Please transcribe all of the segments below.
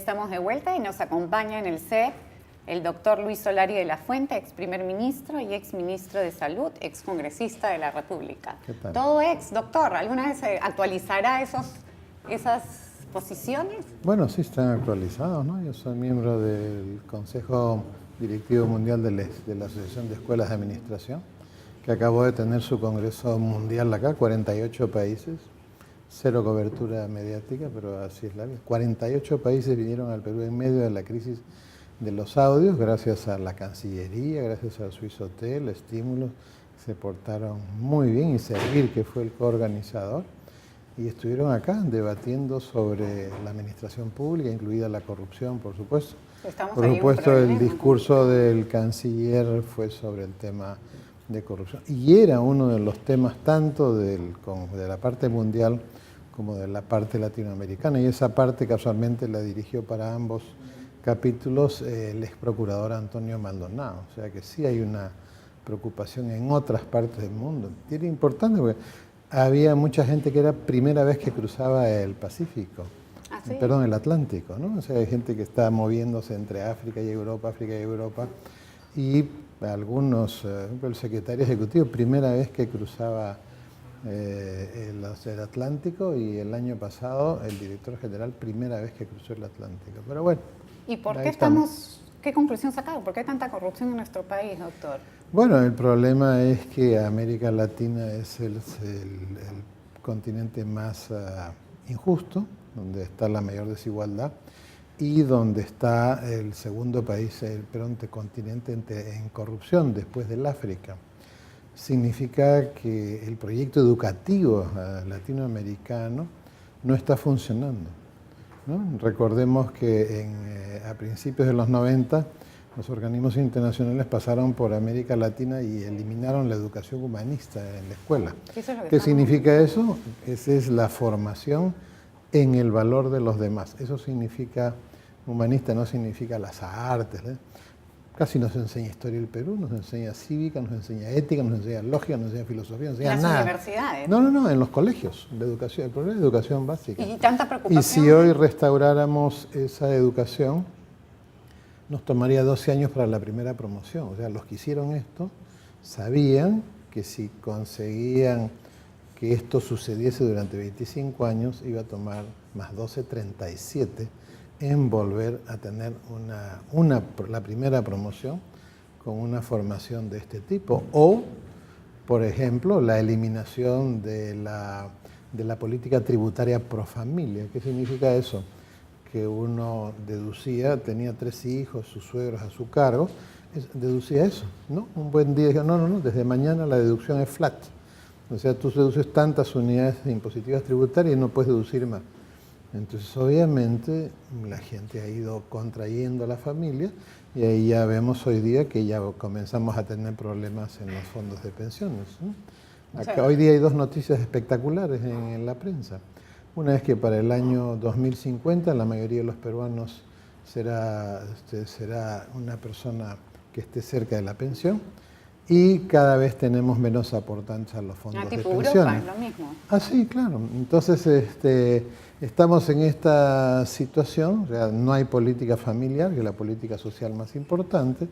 estamos de vuelta y nos acompaña en el set el doctor Luis Solari de la Fuente, ex primer ministro y ex ministro de Salud, ex congresista de la República. ¿Qué tal? Todo ex, doctor. ¿Alguna vez actualizará esas posiciones? Bueno, sí están actualizados, ¿no? Yo soy miembro del Consejo Directivo Mundial de la Asociación de Escuelas de Administración, que acabó de tener su congreso mundial acá, 48 países, cero cobertura mediática, pero así es la vida. 48 países vinieron al Perú en medio de la crisis de los audios, gracias a la Cancillería, gracias al Swiss Hotel, estímulos, se portaron muy bien, y Servir, que fue el coorganizador, y estuvieron acá debatiendo sobre la administración pública, incluida la corrupción, por supuesto. Por supuesto, el discurso del canciller fue sobre el tema de corrupción, y era uno de los temas tanto de la parte mundial como de la parte latinoamericana, y esa parte casualmente la dirigió para ambos capítulos el ex procurador Antonio Maldonado. O sea que sí hay una preocupación en otras partes del mundo. Y era importante porque había mucha gente que era primera vez que cruzaba el Pacífico, perdón, el Atlántico, ¿no? O sea, hay gente que está moviéndose entre África y Europa, y algunos, el secretario ejecutivo, primera vez que cruzaba el Atlántico, y el año pasado el director general, primera vez que cruzó el Atlántico. Pero bueno. ¿Y por qué qué conclusión sacaron? ¿Por qué hay tanta corrupción en nuestro país, doctor? Bueno, el problema es que América Latina es el continente más injusto, donde está la mayor desigualdad, y donde está el segundo país, el continente en corrupción después del África. Significa que el proyecto educativo latinoamericano no está funcionando, ¿no? Recordemos que a principios de los 90 los organismos internacionales pasaron por América Latina y eliminaron la educación humanista en la escuela. ¿Qué significa eso? Esa es la formación en el valor de los demás. Eso significa, humanista no significa las artes, ¿eh? Casi nos enseña historia del Perú, nos enseña cívica, nos enseña ética, nos enseña lógica, nos enseña filosofía, nos enseña nada. ¿En las universidades? No, en los colegios, la educación, el problema de educación básica. ¿Y tanta preocupación? Y si hoy restauráramos esa educación, nos tomaría 12 años para la primera promoción. O sea, los que hicieron esto sabían que si conseguían que esto sucediese durante 25 años, iba a tomar más 12, 37, en volver a tener la primera promoción con una formación de este tipo. O, por ejemplo, la eliminación de la política tributaria pro familia. ¿Qué significa eso? Que uno deducía, tenía 3 hijos, sus suegros a su cargo, deducía eso, ¿no? Un buen día dijo, no, desde mañana la deducción es flat. O sea, tú deduces tantas unidades impositivas tributarias y no puedes deducir más. Entonces, obviamente, la gente ha ido contrayendo a la familia, y ahí ya vemos hoy día que ya comenzamos a tener problemas en los fondos de pensiones, ¿no? Acá, hoy día hay 2 noticias espectaculares en la prensa. Una es que para el año 2050 la mayoría de los peruanos será una persona que esté cerca de la pensión, y cada vez tenemos menos aportantes a los fondos de pensiones. Europa es lo mismo. Ah, sí, claro. Entonces, estamos en esta situación, o sea, no hay política familiar, que es la política social más importante,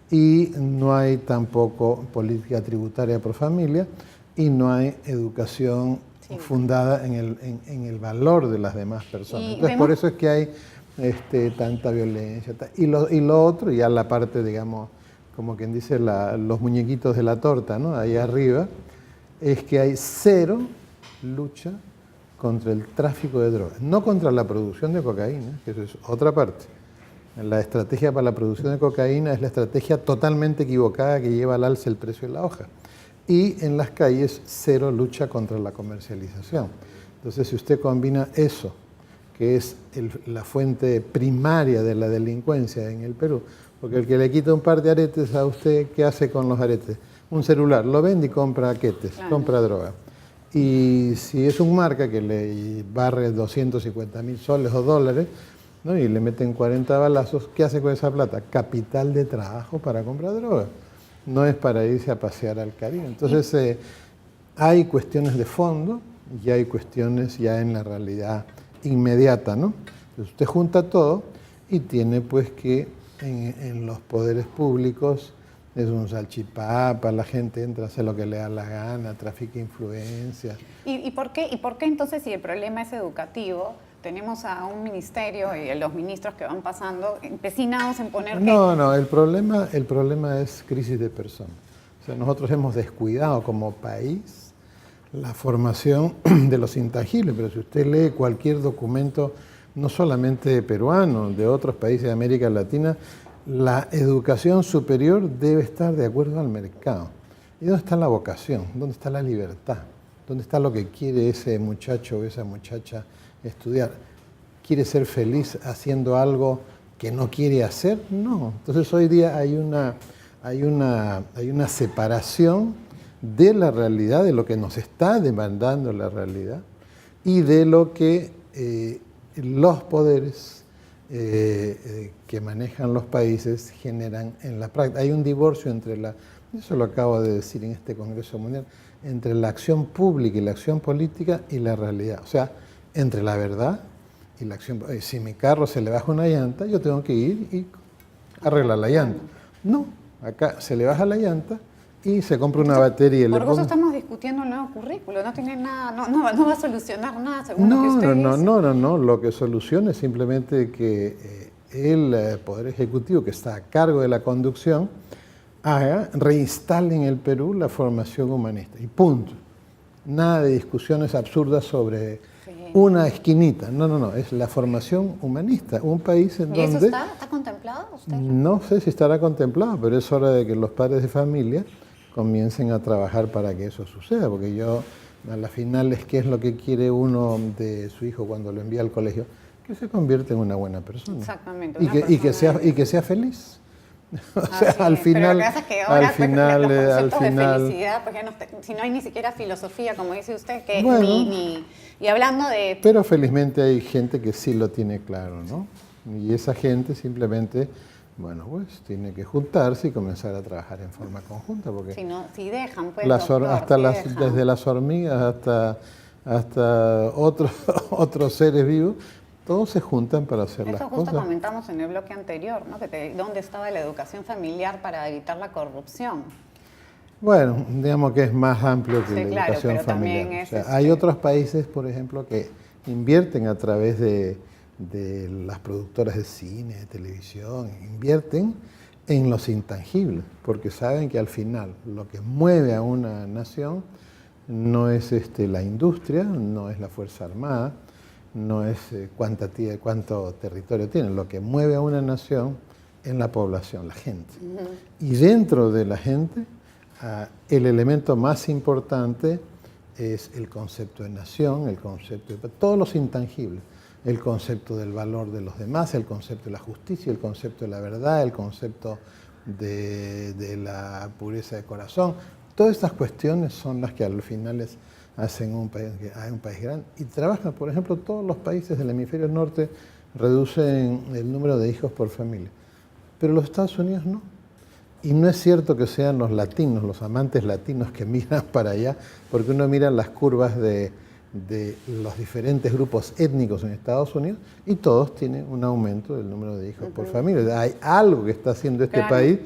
y no hay tampoco política tributaria pro familia, y no hay educación fundada en el valor de las demás personas. Entonces, por eso es que hay tanta violencia. Y lo otro, ya la parte, digamos, como quien dice, los muñequitos de la torta, ¿no? Ahí arriba, es que hay cero lucha contra el tráfico de drogas, no contra la producción de cocaína, que eso es otra parte. La estrategia para la producción de cocaína es la estrategia totalmente equivocada que lleva al alza el precio de la hoja. Y en las calles, cero lucha contra la comercialización. Entonces, si usted combina eso, que es la fuente primaria de la delincuencia en el Perú, porque el que le quita un par de aretes a usted, ¿qué hace con los aretes? Un celular, lo vende y compra aretes, compra droga. Y si es un marca que le barre 250.000 soles o dólares, ¿no? Y le meten 40 balazos, ¿qué hace con esa plata? Capital de trabajo para comprar droga. No es para irse a pasear al Caribe. Entonces, hay cuestiones de fondo y hay cuestiones ya en la realidad inmediata, ¿no? Entonces usted junta todo y tiene pues que en los poderes públicos es un salchipapa, la gente entra a hacer lo que le da la gana, trafica influencia. ¿Y por qué entonces, si el problema es educativo, tenemos a un ministerio y a los ministros que van pasando empecinados en poner No, el problema es crisis de personas. O sea, nosotros hemos descuidado como país la formación de los intangibles, pero si usted lee cualquier documento, no solamente peruano, de otros países de América Latina, la educación superior debe estar de acuerdo al mercado. ¿Y dónde está la vocación? ¿Dónde está la libertad? ¿Dónde está lo que quiere ese muchacho o esa muchacha estudiar? ¿Quiere ser feliz haciendo algo que no quiere hacer? No. Entonces hoy día hay una separación de la realidad, de lo que nos está demandando la realidad y de lo que los poderes que manejan los países generan en la práctica. Hay un divorcio eso lo acabo de decir en este Congreso Mundial, entre la acción pública y la acción política y la realidad. O sea, entre la verdad y la acción. Si mi carro se le baja una llanta, yo tengo que ir y arreglar la llanta. No, acá se le baja la llanta y se compra una batería. Por eso estamos discutiendo el nuevo currículo, no tiene nada, no va a solucionar nada según lo que usted dice. No, lo que soluciona es simplemente que el Poder Ejecutivo, que está a cargo de la conducción, reinstale en el Perú la formación humanista. Y punto. Nada de discusiones absurdas sobre una esquinita. No, es la formación humanista. Un país en donde... ¿Y eso está contemplado usted? No sé si estará contemplado, pero es hora de que los padres de familia comiencen a trabajar para que eso suceda, porque a la final ¿qué es lo que quiere uno de su hijo cuando lo envía al colegio? Que se convierta en una buena persona. Exactamente. Y que sea feliz. O sea, al final... Pero lo que pasa es que ahora los conceptos de felicidad, porque si no hay ni siquiera filosofía, como dice usted, que bueno, y hablando de... Pero felizmente hay gente que sí lo tiene claro, ¿no? Y esa gente simplemente... Bueno, pues tiene que juntarse y comenzar a trabajar en forma conjunta, porque si dejan, pues, desde las hormigas hasta otros seres vivos, todos se juntan para hacer las cosas. Eso justo comentamos en el bloque anterior, ¿no? ¿Dónde estaba la educación familiar para evitar la corrupción? Bueno, digamos que es más amplio que la educación pero familiar. También es hay otros países, por ejemplo, que invierten a través de las productoras de cine, de televisión, invierten en los intangibles, porque saben que al final lo que mueve a una nación no es la industria, no es la Fuerza Armada, no es cuánto territorio tiene. Lo que mueve a una nación es la población, la gente. Y dentro de la gente, el elemento más importante es el concepto de nación, el concepto de todos los intangibles. El concepto del valor de los demás, el concepto de la justicia, el concepto de la verdad, el concepto de la pureza de corazón. Todas estas cuestiones son las que al final hacen un país grande. Y trabajan, por ejemplo, todos los países del hemisferio norte reducen el número de hijos por familia, pero los Estados Unidos no. Y no es cierto que sean los latinos, los amantes latinos que miran para allá, porque uno mira las curvas de los diferentes grupos étnicos en Estados Unidos y todos tienen un aumento del número de hijos por familia. Hay algo que está haciendo este país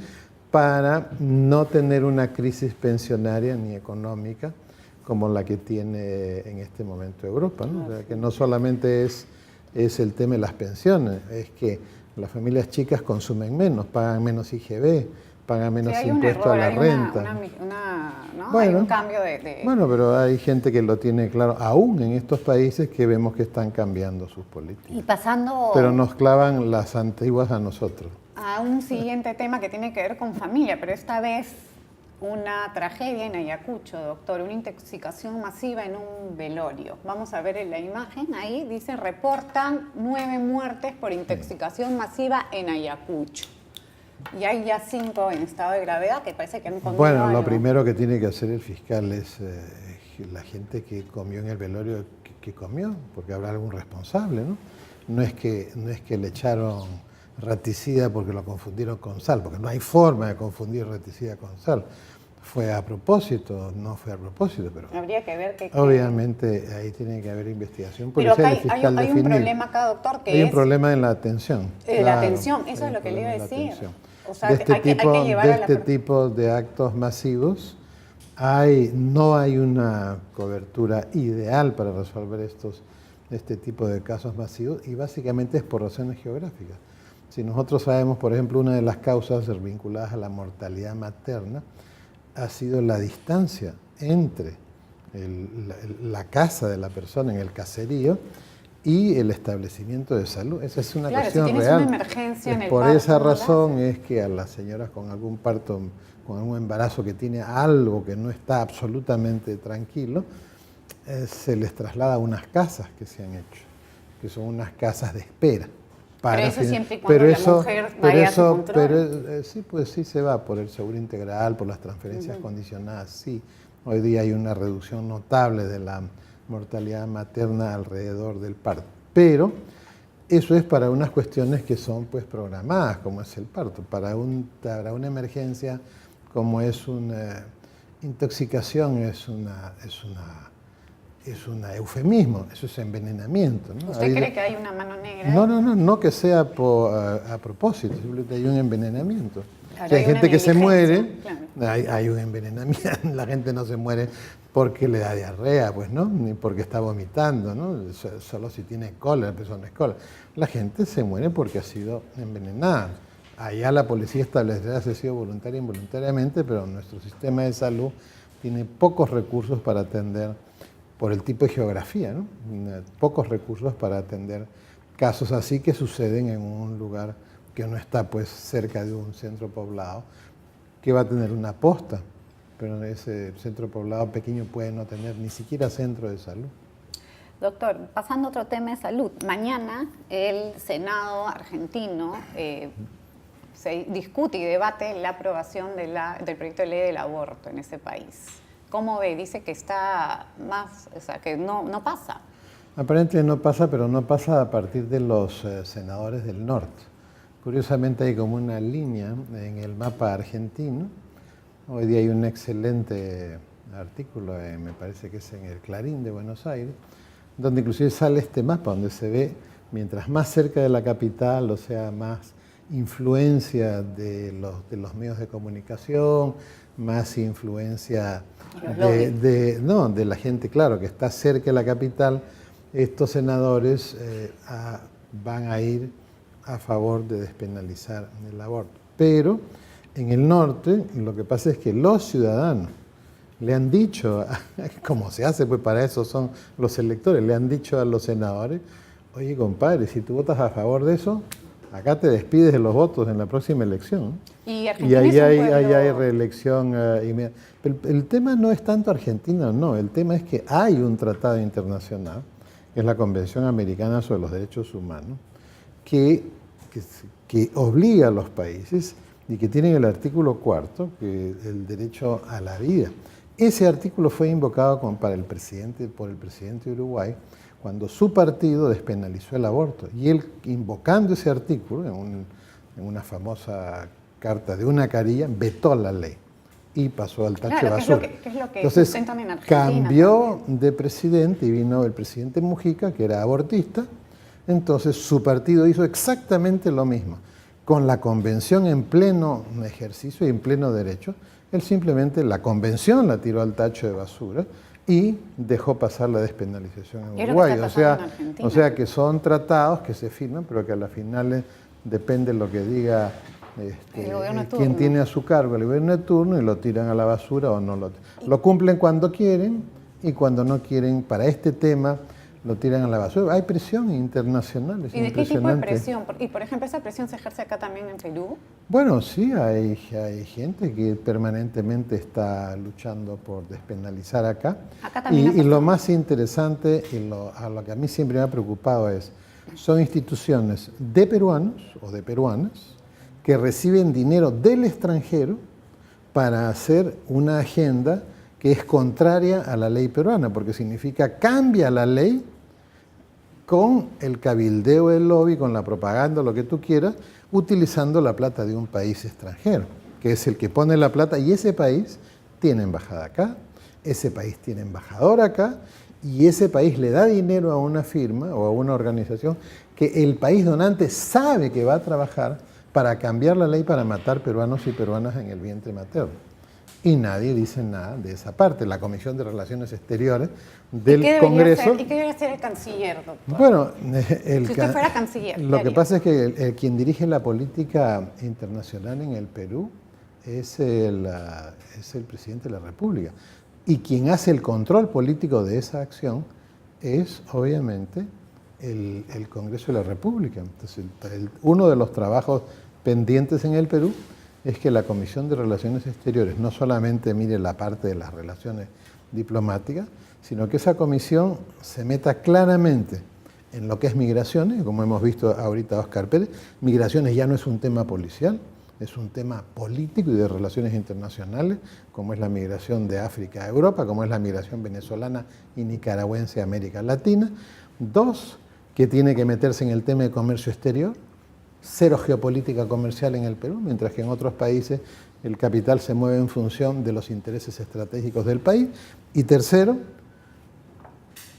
para no tener una crisis pensionaria ni económica como la que tiene en este momento Europa, ¿no? O sea, que no solamente es el tema de las pensiones, es que las familias chicas consumen menos, pagan menos IGB, pagan menos impuesto a la renta. Hay un cambio de... Bueno, pero hay gente que lo tiene claro, aún en estos países que vemos que están cambiando sus políticas. Y pasando... Pero nos clavan las antiguas a nosotros. A un siguiente tema que tiene que ver con familia, pero esta vez una tragedia en Ayacucho, doctor, una intoxicación masiva en un velorio. Vamos a ver en la imagen, ahí dice, reportan 9 muertes por intoxicación masiva en Ayacucho. Y hay ya 5 en estado de gravedad que parece que han comido Bueno, algo. lo primero que tiene que hacer el fiscal es la gente que comió en el velorio, que comió, porque habrá algún responsable, ¿no? No es que le echaron raticida porque lo confundieron con sal, porque no hay forma de confundir raticida con sal. fue a propósito, no fue a propósito, pero habría que ver que obviamente ahí tiene que haber investigación pero policial acá y fiscal hay un definir. problema acá, doctor, que Hay un problema en la atención. la claro, atención, eso hay es lo un que le iba a problema en la decir. atención. O sea, De este hay que llevar de a la este tipo de actos masivos no hay una cobertura ideal para resolver este tipo de casos masivos, y básicamente es por razones geográficas. Si nosotros sabemos, por ejemplo, una de las causas vinculadas a la mortalidad materna ha sido la distancia entre la casa de la persona en el caserío y el establecimiento de salud. Esa es una cuestión si tienes real. una emergencia en el Por parto, esa no la razón haces. es que a las señoras con algún parto, con algún embarazo que tiene algo que no está absolutamente tranquilo, se les traslada a unas casas que se han hecho, que son unas casas de espera. Pero eso siempre y cuando la mujer vaya a su control. Sí, pues sí se va por el seguro integral, por las transferencias condicionadas, sí. Hoy día hay una reducción notable de la mortalidad materna alrededor del parto. Pero eso es para unas cuestiones que son pues programadas, como es el parto. Para una emergencia como es una intoxicación, es un eufemismo, eso es envenenamiento, ¿no? ¿Usted cree que hay una mano negra? No que sea a propósito, simplemente hay un envenenamiento. Claro, Si hay gente que se muere, claro. hay un envenenamiento. La gente no se muere porque le da diarrea, pues, ¿no? Ni porque está vomitando, ¿no? Solo si tiene cólera, la persona es cólera. La gente se muere porque ha sido envenenada. Allá la policía establecerá si ha sido voluntaria o involuntariamente, pero nuestro sistema de salud tiene pocos recursos para atender, por el tipo de geografía, ¿no? Pocos recursos para atender casos así que suceden en un lugar que no está pues cerca de un centro poblado, que va a tener una posta, pero ese centro poblado pequeño puede no tener ni siquiera centro de salud. Doctor, pasando a otro tema de salud, mañana el Senado argentino se discute y debate la aprobación del proyecto de ley del aborto en ese país. ¿Cómo ve? Dice que está más, o sea, que no pasa. Aparentemente no pasa, pero no pasa a partir de los senadores del norte. Curiosamente hay como una línea en el mapa argentino. Hoy día hay un excelente artículo, me parece que es en el Clarín de Buenos Aires, donde inclusive sale este mapa, donde se ve, mientras más cerca de la capital, o sea, más influencia de los medios de comunicación, más influencia de la gente, claro, que está cerca de la capital, estos senadores van a ir a favor de despenalizar el aborto. Pero en el norte lo que pasa es que los ciudadanos le han dicho, como se hace, pues para eso son los electores, le han dicho a los senadores, oye compadre, si tú votas a favor de eso, acá te despides de los votos en la próxima elección. Y ahí hay reelección inmediata. El tema no es tanto Argentina o no, el tema es que hay un tratado internacional, que es la Convención Americana sobre los Derechos Humanos, que obliga a los países y que tiene el artículo 4, que es el derecho a la vida. Ese artículo fue invocado por el presidente de Uruguay cuando su partido despenalizó el aborto. Y él, invocando ese artículo en una famosa carta de una carilla, vetó la ley y pasó al tacho de basura. ¿Qué es lo que Entonces, sustentan en Argentina cambió también de presidente y vino el presidente Mujica, que era abortista. Entonces, su partido hizo exactamente lo mismo. Con la convención en pleno ejercicio y en pleno derecho, él simplemente la convención la tiró al tacho de basura y dejó pasar la despenalización en Uruguay. O sea que son tratados que se firman, pero que a las finales depende lo que diga quien tiene a su cargo el gobierno de turno, y lo tiran a la basura o no lo cumplen cuando quieren, y cuando no quieren, para este tema, lo tiran a la basura. Hay presión internacional, es ¿Y de qué tipo de impresionante. presión? Y, por ejemplo, ¿esa presión se ejerce acá también en Perú? Bueno, sí, hay gente que permanentemente está luchando por despenalizar acá. Acá también Y lo más interesante, a lo que a mí siempre me ha preocupado son instituciones de peruanos o de peruanas que reciben dinero del extranjero para hacer una agenda que es contraria a la ley peruana, porque significa cambia la ley con el cabildeo del lobby, con la propaganda, lo que tú quieras, utilizando la plata de un país extranjero, que es el que pone la plata, y ese país tiene embajada acá, ese país tiene embajador acá, y ese país le da dinero a una firma o a una organización que el país donante sabe que va a trabajar para cambiar la ley para matar peruanos y peruanas en el vientre materno. Y nadie dice nada de esa parte. La Comisión de Relaciones Exteriores del Congreso... ¿Y qué debería hacer el canciller, doctor? Bueno, si usted fuera canciller, lo que pasa es que quien dirige la política internacional en el Perú es el presidente de la República. Y quien hace el control político de esa acción es, obviamente, el Congreso de la República. Entonces, uno de los trabajos pendientes en el Perú es que la Comisión de Relaciones Exteriores no solamente mire la parte de las relaciones diplomáticas, sino que esa comisión se meta claramente en lo que es migraciones, como hemos visto ahorita Oscar Pérez. Migraciones ya no es un tema policial, es un tema político y de relaciones internacionales, como es la migración de África a Europa, como es la migración venezolana y nicaragüense a América Latina. Dos, que tiene que meterse en el tema de comercio exterior, cero geopolítica comercial en el Perú, mientras que en otros países el capital se mueve en función de los intereses estratégicos del país. Y tercero,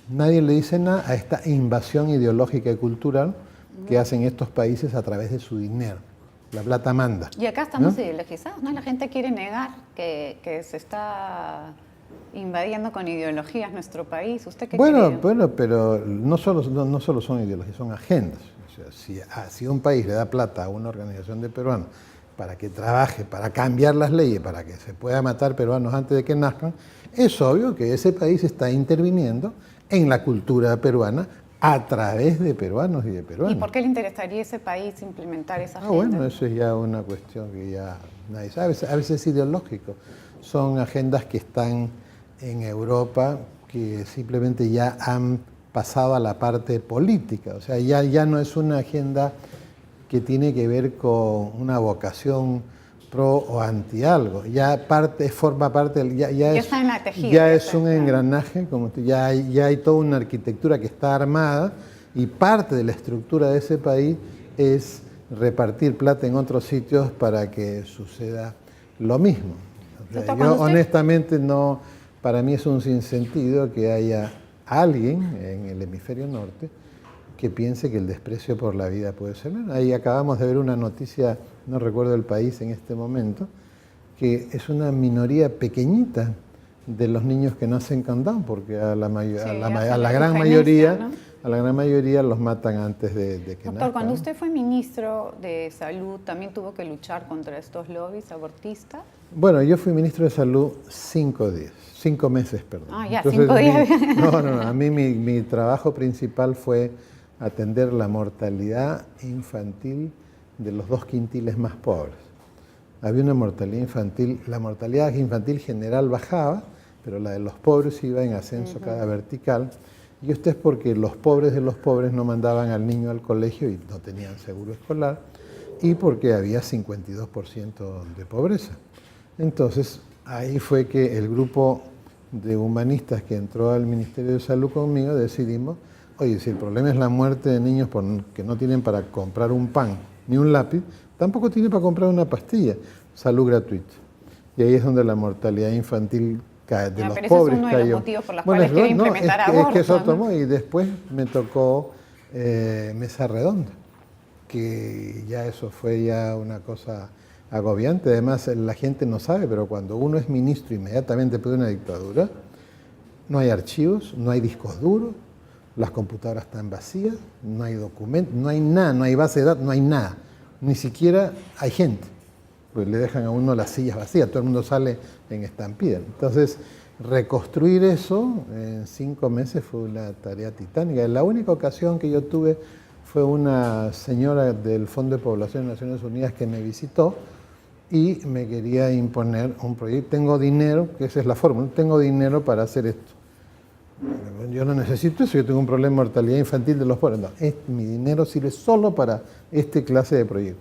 nadie le dice nada a esta invasión ideológica y cultural que hacen estos países a través de su dinero. La plata manda. Y acá estamos ideologizados, ¿no? La gente quiere negar que se está invadiendo con ideologías nuestro país. ¿Usted qué cree? Bueno, pero no solo son ideologías, son agendas. O sea, si un país le da plata a una organización de peruanos para que trabaje, para cambiar las leyes, para que se pueda matar peruanos antes de que nazcan, es obvio que ese país está interviniendo en la cultura peruana a través de peruanos y de peruanas. ¿Y por qué le interesaría a ese país implementar esa agenda? Bueno, eso es ya una cuestión que ya nadie sabe. A veces es ideológico. Son agendas que están en Europa que simplemente ya han pasado a la parte política. O sea, ya no es una agenda que tiene que ver con una vocación pro o anti algo. Ya forma parte, ya está en la tejida, ya es un engranaje, ya hay toda una arquitectura que está armada y parte de la estructura de ese país es repartir plata en otros sitios para que suceda lo mismo. O sea, yo honestamente no, para mí es un sinsentido que haya alguien en el hemisferio norte que piense que el desprecio por la vida puede ser. Ahí acabamos de ver una noticia, no recuerdo el país en este momento, que es una minoría pequeñita de los niños que nacen con Down, porque a la gran mayoría los matan antes de que nazcan. Doctor, cuando usted fue ministro de Salud, ¿también tuvo que luchar contra estos lobbies abortistas? Bueno, yo fui ministro de Salud 5 meses, perdón. Ah, ya, entonces, 5 días. No, a mí mi trabajo principal fue atender la mortalidad infantil de los 2 quintiles más pobres. Había una mortalidad infantil, la mortalidad infantil general bajaba, pero la de los pobres iba en ascenso cada vertical. Y esto es porque los pobres de los pobres no mandaban al niño al colegio y no tenían seguro escolar, y porque había 52% de pobreza. Entonces, ahí fue que el grupo de humanistas que entró al Ministerio de Salud conmigo decidimos, oye, si el problema es la muerte de niños que no tienen para comprar un pan ni un lápiz, tampoco tienen para comprar una pastilla, salud gratuita. Y ahí es donde la mortalidad infantil de los pobres cayó. Ese es uno de los motivos por los cuales quiere implementar aborto. Es que eso tomó, y después me tocó mesa redonda, que ya eso fue ya una cosa agobiante. Además, la gente no sabe, pero cuando uno es ministro inmediatamente después de una dictadura, no hay archivos, no hay discos duros, las computadoras están vacías, no hay documentos, no hay nada, no hay base de datos, no hay nada. Ni siquiera hay gente, pues le dejan a uno las sillas vacías, todo el mundo sale en estampida. Entonces, reconstruir eso en 5 meses fue una tarea titánica. La única ocasión que yo tuve fue una señora del Fondo de Población de Naciones Unidas que me visitó y me quería imponer un proyecto. Tengo dinero, que esa es la fórmula, tengo dinero para hacer esto. Yo no necesito eso, yo tengo un problema de mortalidad infantil de los pobres. No, mi dinero sirve solo para este clase de proyecto.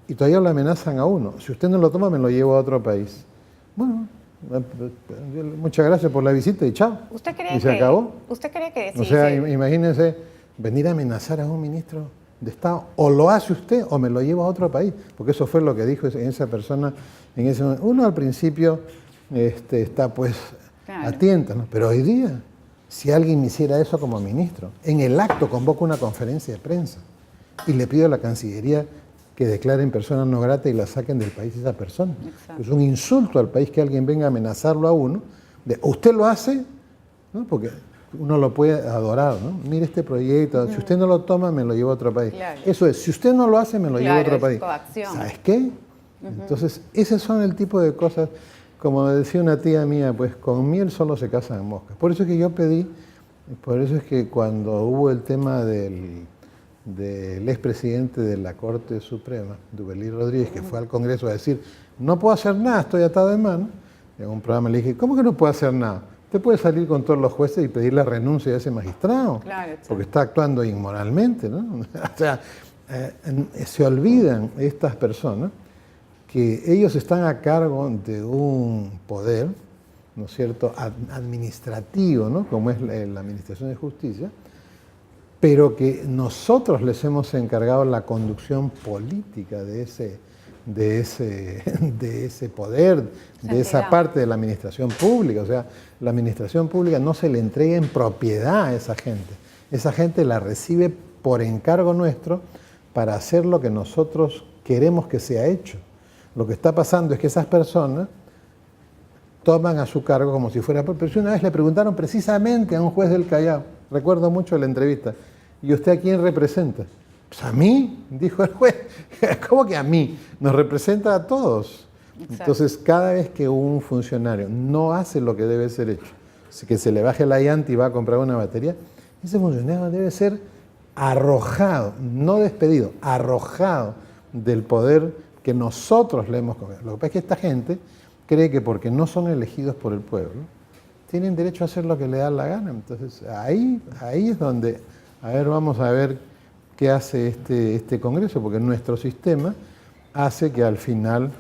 Y todavía lo amenazan a uno. Si usted no lo toma, me lo llevo a otro país. Bueno, muchas gracias por la visita y chao. ¿Usted cree y se acabó. ¿Usted cree que sí? O sea, imagínense venir a amenazar a un ministro de Estado. O lo hace usted o me lo llevo a otro país. Porque eso fue lo que dijo esa persona en ese momento. Uno al principio está pues Claro. a tientas, ¿no? Pero hoy día, si alguien me hiciera eso como ministro, en el acto convoco una conferencia de prensa y le pido a la Cancillería que declaren persona no grata y la saquen del país esa persona. Exacto. Es un insulto al país que alguien venga a amenazarlo a uno, de usted lo hace, ¿no? Porque uno lo puede adorar, ¿no? Mire este proyecto, si usted no lo toma, me lo llevo a otro país. Claro. Eso es, si usted no lo hace, me lo llevo a otro es país. coacción. ¿Sabes qué? Entonces, esos son el tipo de cosas, como decía una tía mía, pues con miel solo se casan moscas. Por eso es que yo pedí, por eso es que cuando hubo el tema del expresidente de la Corte Suprema, Duvalí Rodríguez, que fue al Congreso a decir, no puedo hacer nada, estoy atado de mano, en un programa le dije, ¿cómo que no puedo hacer nada? Usted puede salir con todos los jueces y pedir la renuncia de ese magistrado, Claro, porque está actuando inmoralmente, ¿no? O sea, se olvidan estas personas que ellos están a cargo de un poder, ¿no es cierto?, administrativo, ¿no?, como es la Administración de Justicia, pero que nosotros les hemos encargado la conducción política de ese poder, de esa parte de la administración pública. O sea, la administración pública no se le entrega en propiedad a esa gente. Esa gente la recibe por encargo nuestro para hacer lo que nosotros queremos que sea hecho. Lo que está pasando es que esas personas toman a su cargo como si fuera... Pero si una vez le preguntaron precisamente a un juez del Callao, recuerdo mucho la entrevista, ¿y usted a quién representa? Pues a mí, dijo el juez. ¿Cómo que a mí? Nos representa a todos. Exacto. Entonces, cada vez que un funcionario no hace lo que debe ser hecho, que se le baje la llanta y va a comprar una batería, ese funcionario debe ser arrojado, no despedido, arrojado del poder que nosotros le hemos confiado. Lo que pasa es que esta gente cree que porque no son elegidos por el pueblo, tienen derecho a hacer lo que le da la gana. Entonces, ahí es donde, a ver, vamos a ver qué hace este Congreso, porque nuestro sistema hace que al final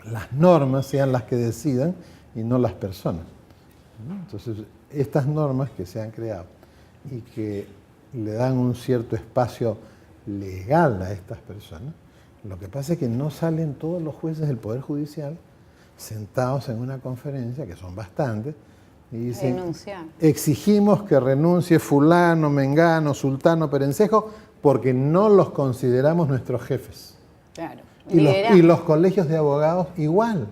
las normas sean las que decidan y no las personas, ¿no? Entonces, estas normas que se han creado y que le dan un cierto espacio legal a estas personas, lo que pasa es que no salen todos los jueces del Poder Judicial sentados en una conferencia, que son bastantes, y dicen, exigimos que renuncie fulano, mengano, sultano, perencejo, porque no los consideramos nuestros jefes. Claro. Y los colegios de abogados igual.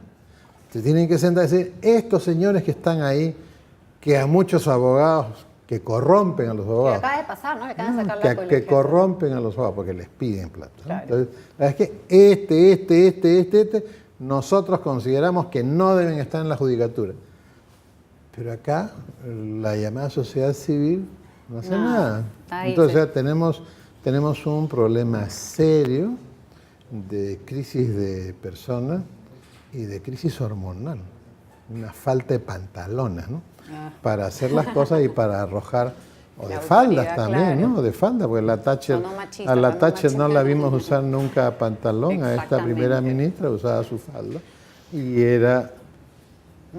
Se tienen que sentar y decir, estos señores que están ahí, que a muchos abogados, que corrompen a los abogados. Que acaba de pasar, ¿no? Le acaban de sacar la que corrompen a los abogados porque les piden plata, ¿no? Claro. Entonces, es que nosotros consideramos que no deben estar en la judicatura. Pero acá, la llamada sociedad civil no hace nada. Entonces, tenemos un problema serio de crisis de personas y de crisis hormonal. Una falta de pantalones, ¿no? Para hacer las cosas y para arrojar, o de faldas también, claro, ¿no? De falda, porque a la Thatcher no la vimos usar nunca pantalón, a esta primera ministra usaba su falda y era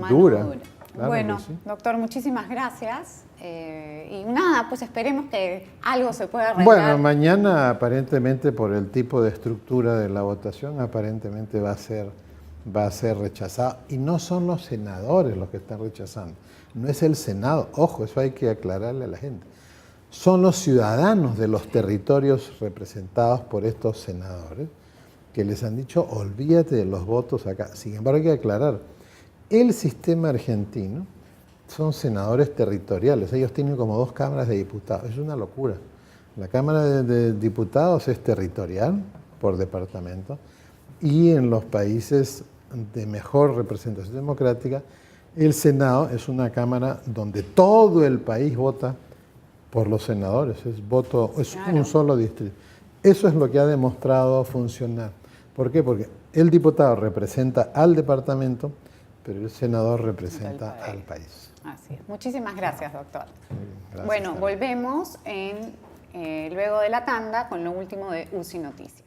dura. Claro, bueno, sí. Doctor, muchísimas gracias. Y nada, pues esperemos que algo se pueda arreglar. Bueno, mañana aparentemente por el tipo de estructura de la votación, aparentemente va a ser rechazado. Y no son los senadores los que están rechazando. No es el Senado. Ojo, eso hay que aclararle a la gente. Son los ciudadanos de los territorios representados por estos senadores que les han dicho, olvídate de los votos acá. Sin embargo, hay que aclarar. El sistema argentino son senadores territoriales. Ellos tienen como 2 cámaras de diputados. Es una locura. La Cámara de Diputados es territorial por departamento y en los países de mejor representación democrática, el Senado es una cámara donde todo el país vota por los senadores. Es un solo distrito. Eso es lo que ha demostrado funcionar. ¿Por qué? Porque el diputado representa al departamento, pero el senador representa al país. Así es. Muchísimas gracias, doctor. Gracias, bueno, volvemos luego de la tanda con lo último de UCI Noticias.